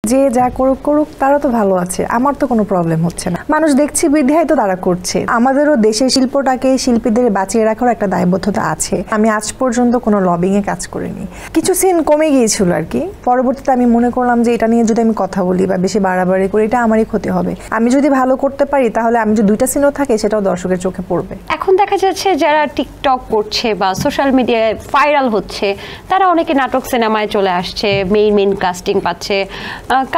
যে যা করুক করুক তারা তো ভালো আছে, আমার তো কোনো প্রবলেম হচ্ছে না। মানুষ দেখছি বিধায় তো তারা করছে। আমাদেরও দেশের শিল্পটাকে, শিল্পীদের বাঁচিয়ে রাখার একটা দায়বদ্ধতা আছে। আমি আজ পর্যন্ত কোনো লবিং এ কাজ করিনি। কিছু সিন কমে গিয়েছিল আর কি। পরবর্তীতে আমি মনে করলাম যে এটা নিয়ে যদি আমি কথা বলি বা বেশি বাড়াবাড়ি করি এটা আমারই ক্ষতি হবে। আমি যদি ভালো করতে পারি তাহলে আমি যদি দুইটা সিনও থাকে সেটাও দর্শকের চোখে পড়বে। এখন দেখা যাচ্ছে যারা টিকটক করছে বা সোশ্যাল মিডিয়ায় ভাইরাল হচ্ছে তারা অনেকে নাটক সিনেমায় চলে আসছে, মেইন কাস্টিং পাচ্ছে,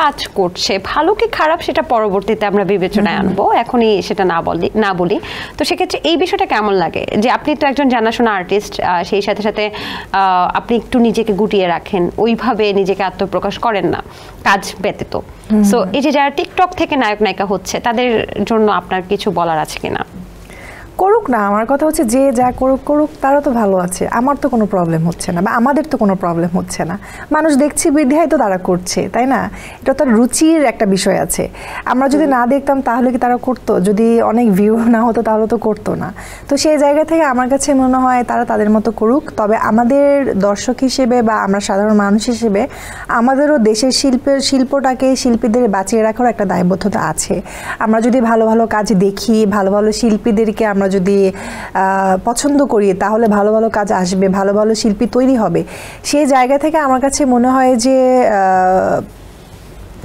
কাজ করছে। ভালো কি খারাপ সেটা পরবর্তীতে আমরা বিবেচনায় আনবো, এখনই সেটা না বলি। তো সেক্ষেত্রে এই বিষয়টা কেমন লাগে যে আপনি তো একজন জানাশোনা আর্টিস্ট, সেই সাথে সাথে আপনি একটু নিজেকে গুটিয়ে রাখেন, ওইভাবে নিজেকে আত্মপ্রকাশ করেন না কাজ ব্যতীত। সো এই যে যারা টিকটক থেকে নায়ক নায়িকা হচ্ছে তাদের জন্য আপনার কিছু বলার আছে কিনা? করুক না, আমার কথা হচ্ছে যে যা করুক করুক তারা তো ভালো আছে, আমার তো কোনো প্রবলেম হচ্ছে না বা আমাদের তো কোনো প্রবলেম হচ্ছে না। মানুষ দেখছি বিধায় তো তারা করছে, তাই না? এটা তো রুচির একটা বিষয় আছে। আমরা যদি না দেখতাম তাহলে কি তারা করতো? যদি অনেক ভিউ না হতো তাহলে তো করতো না। তো সেই জায়গা থেকে আমার কাছে মনে হয় তারা তাদের মতো করুক, তবে আমাদের দর্শক হিসেবে বা আমরা সাধারণ মানুষ হিসেবে আমাদেরও দেশের শিল্পটাকে, শিল্পীদের বাঁচিয়ে রাখার একটা দায়বদ্ধতা আছে। আমরা যদি ভালো ভালো কাজ দেখি, ভালো ভালো শিল্পীদেরকে আমরা যদি পছন্দ করি তাহলে ভালো ভালো কাজ আসবে, ভালো ভালো শিল্পী তৈরি হবে। সেই জায়গা থেকে আমার কাছে মনে হয় যে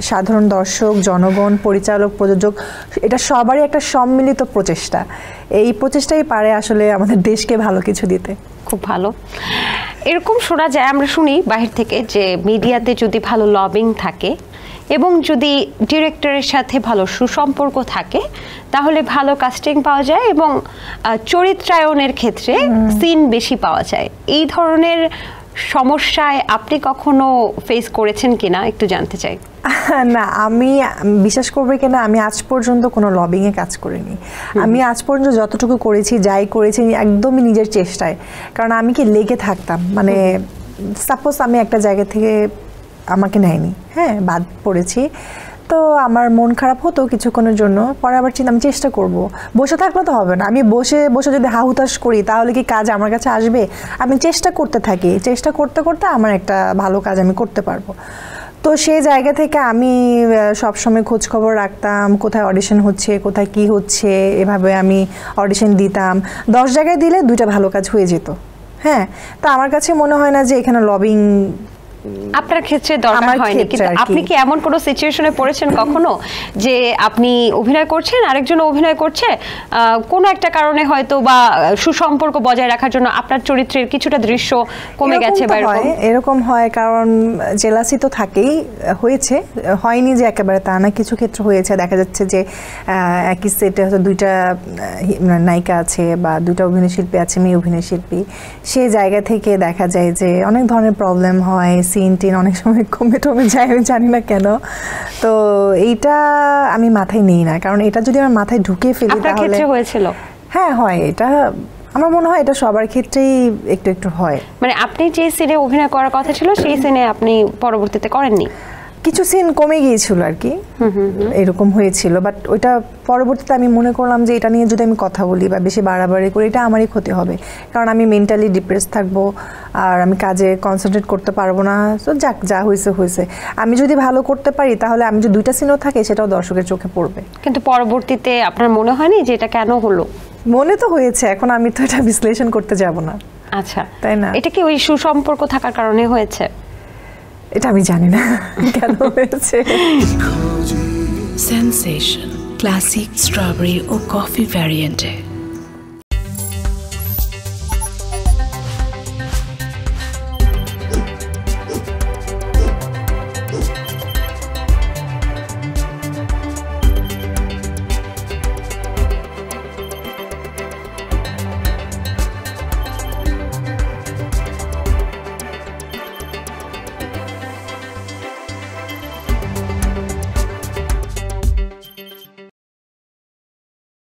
সাধারণ দর্শক, জনগণ, পরিচালক, প্রযোজক, এটা সবারই একটা সম্মিলিত প্রচেষ্টা। এই প্রচেষ্টাই পারে আসলে আমাদের দেশকে ভালো কিছু দিতে। খুব ভালো। এরকম শোনা যায়, আমরা শুনি বাহির থেকে যে মিডিয়াতে যদি ভালো লবিং থাকে এবং যদি ডিরেক্টরের সাথে ভালো সুসম্পর্ক থাকে তাহলে ভালো কাস্টিং পাওয়া যায় এবং চরিত্রায়নের ক্ষেত্রে সিন বেশি পাওয়া যায়। এই ধরনের সমস্যায় আপনি কখনো ফেস করেছেন কিনা একটু জানতে চাই। না, আমি বিশ্বাস করবে কিনা, আমি আজ পর্যন্ত কোনো লবিং এ কাজ করিনি। আমি আজ পর্যন্ত যতটুকু করেছি, যাই করেছি একদমই নিজের চেষ্টায়। কারণ আমি কি লেগে থাকতাম, মানে সাপোজ আমি একটা জায়গা থেকে আমাকে নেয়নি, হ্যাঁ, বাদ পড়েছি, তো আমার মন খারাপ হতো কিছুক্ষণের জন্য। পরে আবার আমি চেষ্টা করব, বসে থাকলে তো হবে না। আমি বসে বসে যদি হাহুতাশ করি তাহলে কি কাজ আমার কাছে আসবে? আমি চেষ্টা করতে থাকি, চেষ্টা করতে করতে আমার একটা ভালো কাজ আমি করতে পারবো। তো সেই জায়গা থেকে আমি সবসময় খোঁজ খবর রাখতাম, কোথায় অডিশন হচ্ছে, কোথায় কি হচ্ছে, এভাবে আমি অডিশন দিতাম। 10 জায়গায় দিলে 2টা ভালো কাজ হয়ে যেত। হ্যাঁ, তো আমার কাছে মনে হয় না যে এখানে লবিং আপনার ক্ষেত্রে দরকার হয়নি। কিন্তু আপনি কি এমন কোনো সিচুয়েশনে পড়েছেন কখনো যে আপনি অভিনয় করছেন, আরেকজন অভিনয় করছে, কোনো একটা কারণে হয়তো বা সুসম্পর্ক বজায় রাখার জন্য আপনার চরিত্রের কিছুটা দৃশ্য কমে গেছে? এরকম হয়, কারণ জেলাসি তো থাকেই। হয়েছে, হয়নি যে একেবারে তা না, কিছু ক্ষেত্রে হয়েছে। দেখা যাচ্ছে যে একই সেটে হয়তো 2টা নায়িকা আছে বা 2টা অভিনয় শিল্পী আছে, মেয়ে অভিনয় শিল্পী। সেই জায়গা থেকে দেখা যায় যে অনেক ধরনের প্রবলেম হয়, সিন টিন অনেক সময় কমে টমে যায়, আমি জানি না কেন। তো এইটা আমি মাথায় নিই না, কারণ এটা যদি আমার মাথায় ঢুকে ফেলি তাহলে হয়েছিল। হ্যাঁ, হয়। এটা আমার মনে হয় এটা সবার ক্ষেত্রেই একটু একটু হয়। মানে আপনি যে সিনে অভিনয় করার কথা ছিল সেই সিনে আপনি পরবর্তীতে করেননি? কিছু সিন কমে গিয়েছিল আর কি, এরকম হয়েছিল। বাট ওইটা পরবর্তীতে আমি মনে করলাম যে এটা নিয়ে যদি আমি কথা বলি বা বেশি বাড়াবাড়ি করি এটা আমারই ক্ষতি হবে, কারণ আমি মেন্টালি ডিপ্রেস থাকবো আর আমি কাজে কনসেন্ট্রেট করতে পারবো না। তো যাক, যা হয়েছে হয়েছে। আমি যদি ভালো করতে পারি তাহলে আমি যদি 2টা সিনও থাকে সেটাও দর্শকের চোখে পড়বে। কিন্তু পরবর্তীতে আপনার মনে হয়নি যে এটা কেন হলো? মনে তো হয়েছে, এখন আমি তো এটা বিশ্লেষণ করতে যাব না। আচ্ছা, তাই না? এটা কি ওই সুসম্পর্ক থাকার কারণে হয়েছে? এটা আমি জানি না কেন হয়েছে। Sensation, classic strawberry or coffee variant.